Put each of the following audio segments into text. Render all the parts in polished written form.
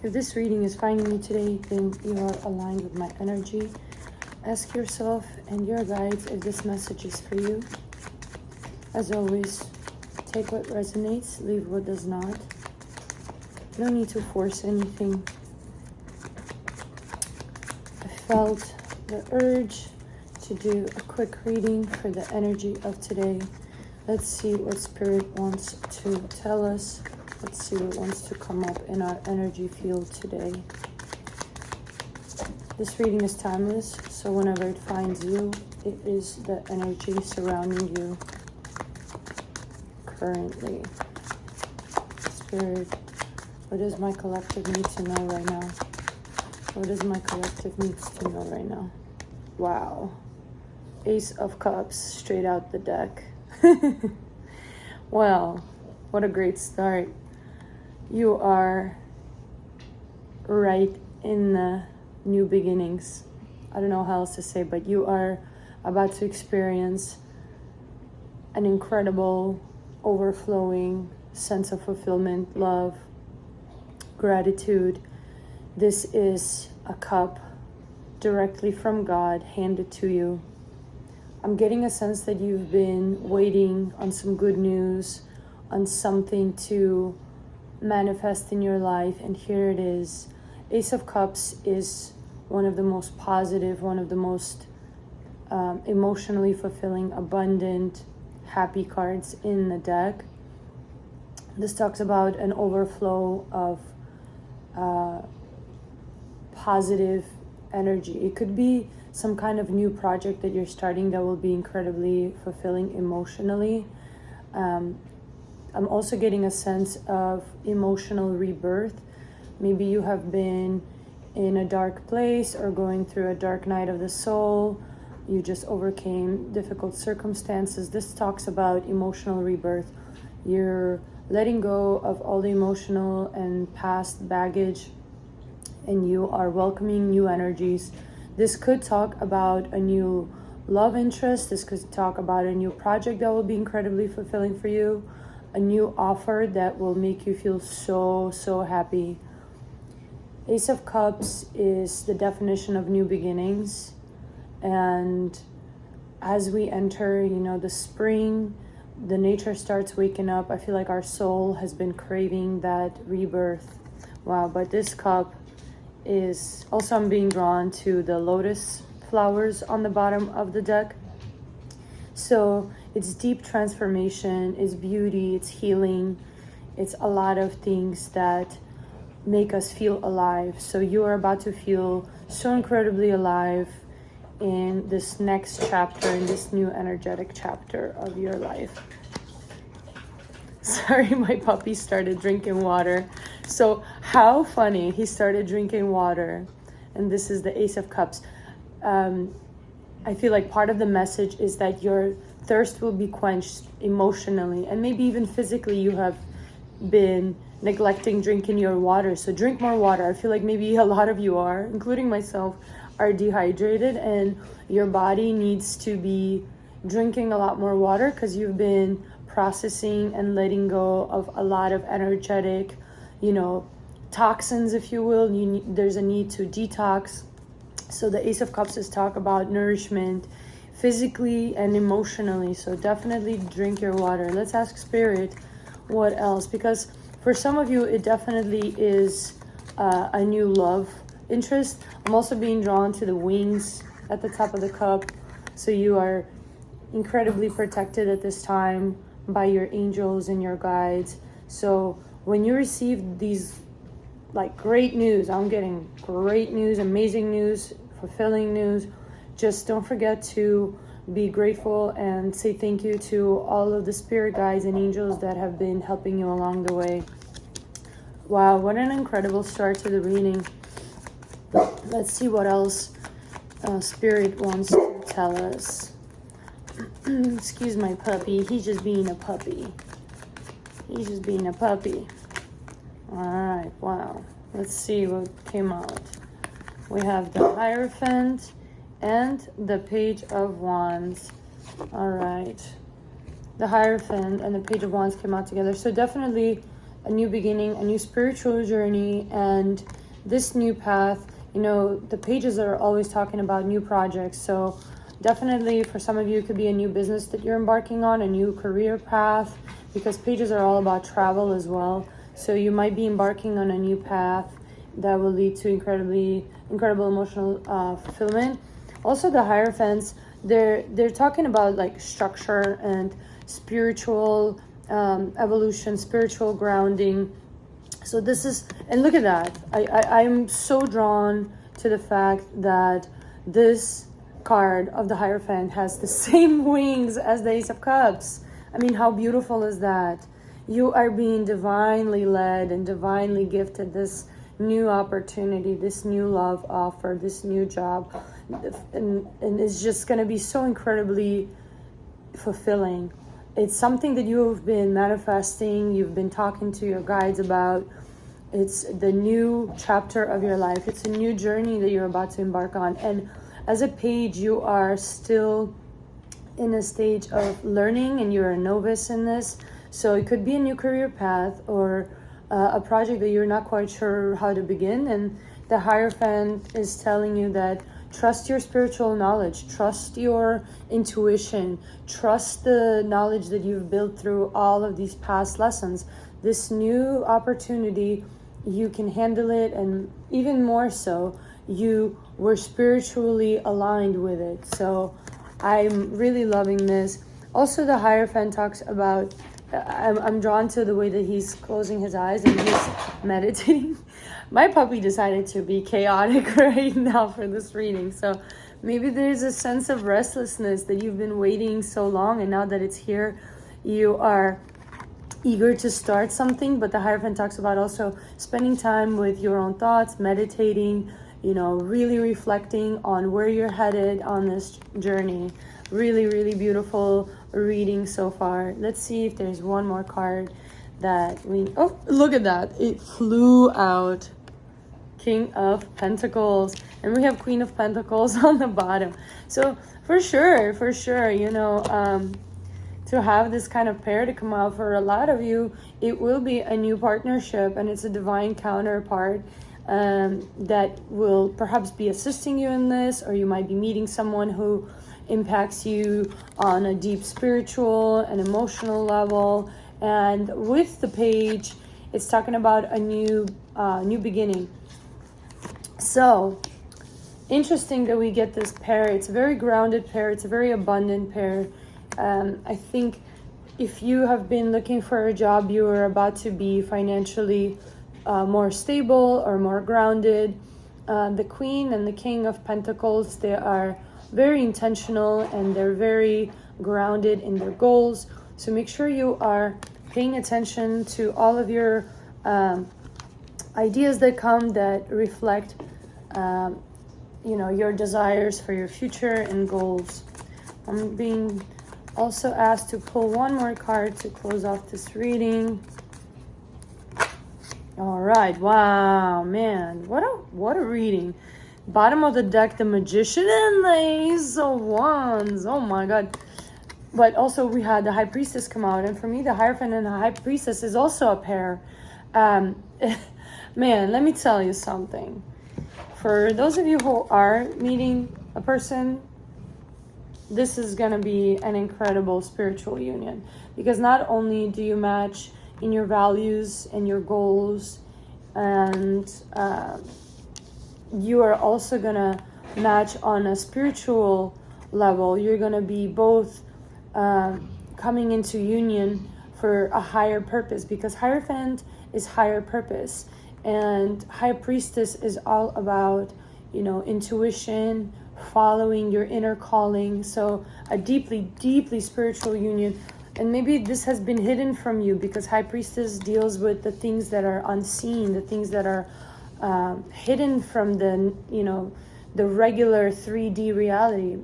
If this reading is finding you today, then you are aligned with my energy. Ask yourself and your guides if this message is for you. As always, take what resonates, leave what does not. No need to force anything. I felt the urge to do a quick reading for the energy of today. Let's see what Spirit wants to tell us. Let's see what wants to come up in our energy field today. This reading is timeless, so whenever it finds you, it is the energy surrounding you currently. Spirit, what does my collective need to know right now? What does my collective needs to know right now? Wow. Ace of Cups straight out the deck. Well, what a great start. You are right in the new beginnings. I don't know how else to say, but you are about to experience an incredible, overflowing sense of fulfillment, love, gratitude. This is a cup directly from God handed to you. I'm getting a sense that you've been waiting on some good news, on something to manifest in your life, and here it is. Ace of Cups is one of the most positive, one of the most emotionally fulfilling, abundant, happy cards in the deck. This talks about an overflow of positive energy. It could be some kind of new project that you're starting that will be incredibly fulfilling emotionally. I'm also getting a sense of emotional rebirth. Maybe you have been in a dark place or going through a dark night of the soul. You just overcame difficult circumstances. This talks about emotional rebirth. You're letting go of all the emotional and past baggage, and you are welcoming new energies. This could talk about a new love interest. This could talk about a new project that will be incredibly fulfilling for you, a new offer that will make you feel so happy. Ace of Cups is the definition of new beginnings, and as we enter, the spring, the nature starts waking up. I feel like our soul has been craving that rebirth. Wow, but this cup is also, I'm being drawn to the lotus flowers on the bottom of the deck. So it's deep transformation, it's beauty, it's healing, it's a lot of things that make us feel alive. So you are about to feel so incredibly alive in this next chapter, in this new energetic chapter of your life. Sorry, my puppy started drinking water. So how funny, he started drinking water, and this is the Ace of Cups. I feel like part of the message is that your thirst will be quenched emotionally, and maybe even physically. You have been neglecting drinking your water, so drink more water. I feel like maybe a lot of you are, including myself, are dehydrated, and your body needs to be drinking a lot more water because you've been processing and letting go of a lot of energetic, toxins, if you will. There's a need to detox. So the Ace of Cups is talk about nourishment physically and emotionally. So definitely drink your water. Let's ask Spirit what else, because for some of you it definitely is a new love interest. I'm also being drawn to the wings at the top of the cup. So you are incredibly protected at this time by your angels and your guides. So when you receive these great news, I'm getting great news, amazing news, fulfilling news, just don't forget to be grateful and say thank you to all of the spirit guides and angels that have been helping you along the way. Wow, what an incredible start to the reading. Let's see what else Spirit wants to tell us. Excuse my puppy. He's just being a puppy. He's just being a puppy. Alright, wow. Let's see what came out. We have the Hierophant and the Page of Wands. Alright. The Hierophant and the Page of Wands came out together. So definitely a new beginning, a new spiritual journey, and this new path. You know, the pages are always talking about new projects. So definitely for some of you, it could be a new business that you're embarking on, a new career path, because pages are all about travel as well. So you might be embarking on a new path that will lead to incredible emotional fulfillment. Also, the Hierophants, they're talking about like structure and spiritual evolution, spiritual grounding. So this is, and look at that. I'm so drawn to the fact that this card of the Hierophant has the same wings as the Ace of Cups. I mean, how beautiful is that? You are being divinely led and divinely gifted this new opportunity, this new love offer, this new job. And it's just going to be so incredibly fulfilling. It's something that you've been manifesting, you've been talking to your guides about. It's the new chapter of your life. It's a new journey that you're about to embark on. And as a page, you are still in a stage of learning and you're a novice in this. So it could be a new career path or a project that you're not quite sure how to begin. And the Hierophant is telling you that trust your spiritual knowledge, trust your intuition, trust the knowledge that you've built through all of these past lessons. This new opportunity, you can handle it, and even more so, you were spiritually aligned with it. So I'm really loving this. Also, the Hierophant talks about, I'm drawn to the way that he's closing his eyes and he's meditating. My puppy decided to be chaotic right now for this reading. So maybe there's a sense of restlessness that you've been waiting so long, and now that it's here, you are eager to start something. But the Hierophant talks about also spending time with your own thoughts, meditating, you know, really reflecting on where you're headed on this journey. Really, really beautiful reading so far. Let's see if there's one more card that we... Oh, look at that. It flew out. King of Pentacles. And we have Queen of Pentacles on the bottom. So for sure, you know, to have this kind of pair to come out for a lot of you, it will be a new partnership, and it's a divine counterpart that will perhaps be assisting you in this, or you might be meeting someone who impacts you on a deep spiritual and emotional level. And with the page, it's talking about a new beginning. So interesting that we get this pair. It's a very grounded pair. It's a very abundant pair. I think if you have been looking for a job, you are about to be financially more stable or more grounded. The Queen and the King of Pentacles, they are very intentional and they're very grounded in their goals. So make sure you are paying attention to all of your ideas that come that reflect you know, your desires for your future and goals. I'm being also asked to pull one more card to close off this reading. All right, wow, man, what a reading. Bottom of the deck, the Magician and the Ace of Wands. Oh my god. But also we had the High Priestess come out, and for me the Hierophant and the High Priestess is also a pair. Man, let me tell you something. For those of you who are meeting a person, this is going to be an incredible spiritual union, because not only do you match in your values and your goals, and you are also going to match on a spiritual level. You're going to be both coming into union for a higher purpose, because Hierophant is higher purpose. And High Priestess is all about, you know, intuition, following your inner calling. So a deeply, deeply spiritual union. And maybe this has been hidden from you, because High Priestess deals with the things that are unseen, the things that are hidden from the, you know, the regular 3D reality.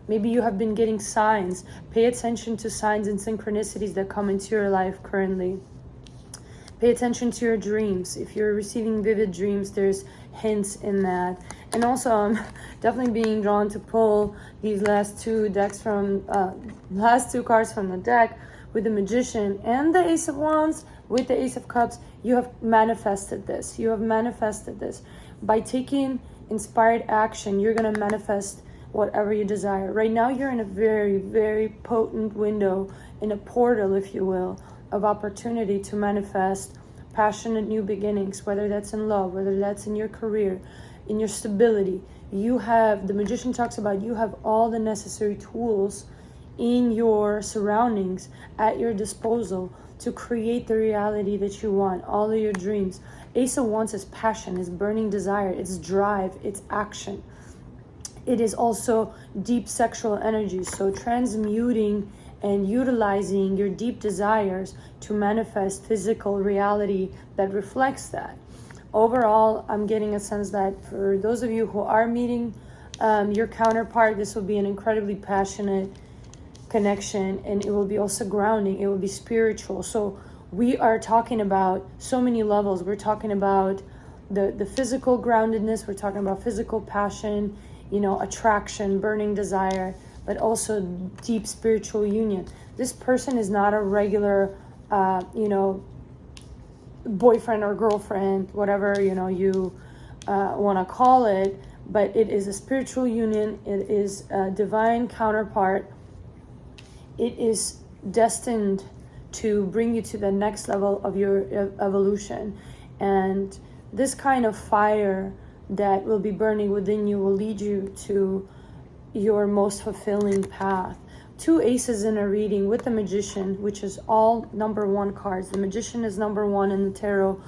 Maybe you have been getting signs. Pay attention to signs and synchronicities that come into your life currently. Pay attention to your dreams. If you're receiving vivid dreams, there's hints in that. And also, I'm definitely being drawn to pull these last two cards from the deck, with the Magician and the Ace of Wands, with the Ace of Cups. You have manifested this. You have manifested this. By taking inspired action, you're going to manifest whatever you desire. Right now, you're in a very, very potent window, in a portal, if you will, of opportunity to manifest passionate new beginnings, whether that's in love, whether that's in your career, in your stability. You have, the magician talks about, you have all the necessary tools in your surroundings at your disposal to create the reality that you want, all of your dreams. Ace of Wands is passion, is burning desire, it's drive, it's action. It is also deep sexual energy. So transmuting and utilizing your deep desires to manifest physical reality that reflects that. Overall, I'm getting a sense that for those of you who are meeting your counterpart, this will be an incredibly passionate connection, and it will be also grounding, it will be spiritual. So we are talking about so many levels. We're talking about the physical groundedness, we're talking about physical passion, attraction, burning desire, but also deep spiritual union. This person is not a regular boyfriend or girlfriend, whatever you want to call it, but it is a spiritual union. It is a divine counterpart. It is destined to bring you to the next level of your evolution. And this kind of fire that will be burning within you will lead you to your most fulfilling path. 2 aces in a reading with the Magician, which is all number 1 cards. The Magician is number 1 in the Tarot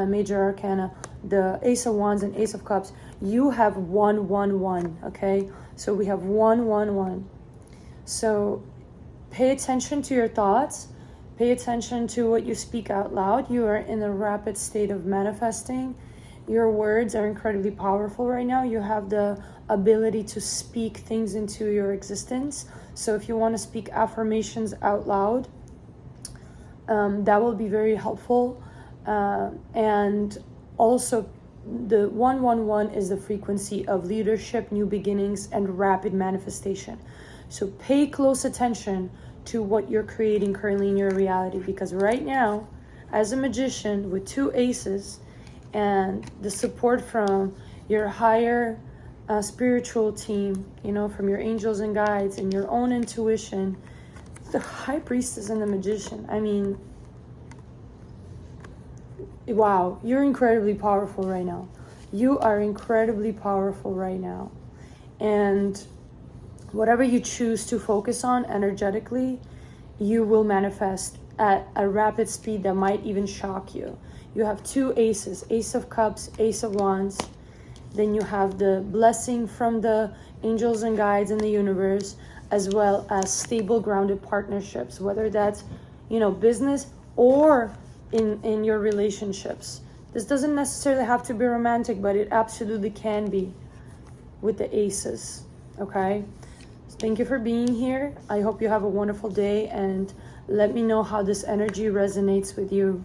Major Arcana. The Ace of Wands and Ace of Cups. You have 1, 1, 1. Okay, so we have 1, 1, 1. So pay attention to your thoughts. Pay attention to what you speak out loud. You are in a rapid state of manifesting. Your words are incredibly powerful right now. You have the ability to speak things into your existence. So if you want to speak affirmations out loud, that will be very helpful. And also, the 111 is the frequency of leadership, new beginnings, and rapid manifestation. So pay close attention to what you're creating currently in your reality, because right now, as a magician with 2 aces and the support from your higher spiritual team, from your angels and guides and your own intuition, the High Priestess and the Magician, I mean, wow, you're incredibly powerful right now. You are incredibly powerful right now. And whatever you choose to focus on energetically, you will manifest at a rapid speed that might even shock you. You have 2 aces, Ace of Cups, Ace of Wands. Then you have the blessing from the angels and guides in the universe, as well as stable, grounded partnerships, whether that's, business or in your relationships. This doesn't necessarily have to be romantic, but it absolutely can be with the aces, okay? Thank you for being here. I hope you have a wonderful day, and let me know how this energy resonates with you.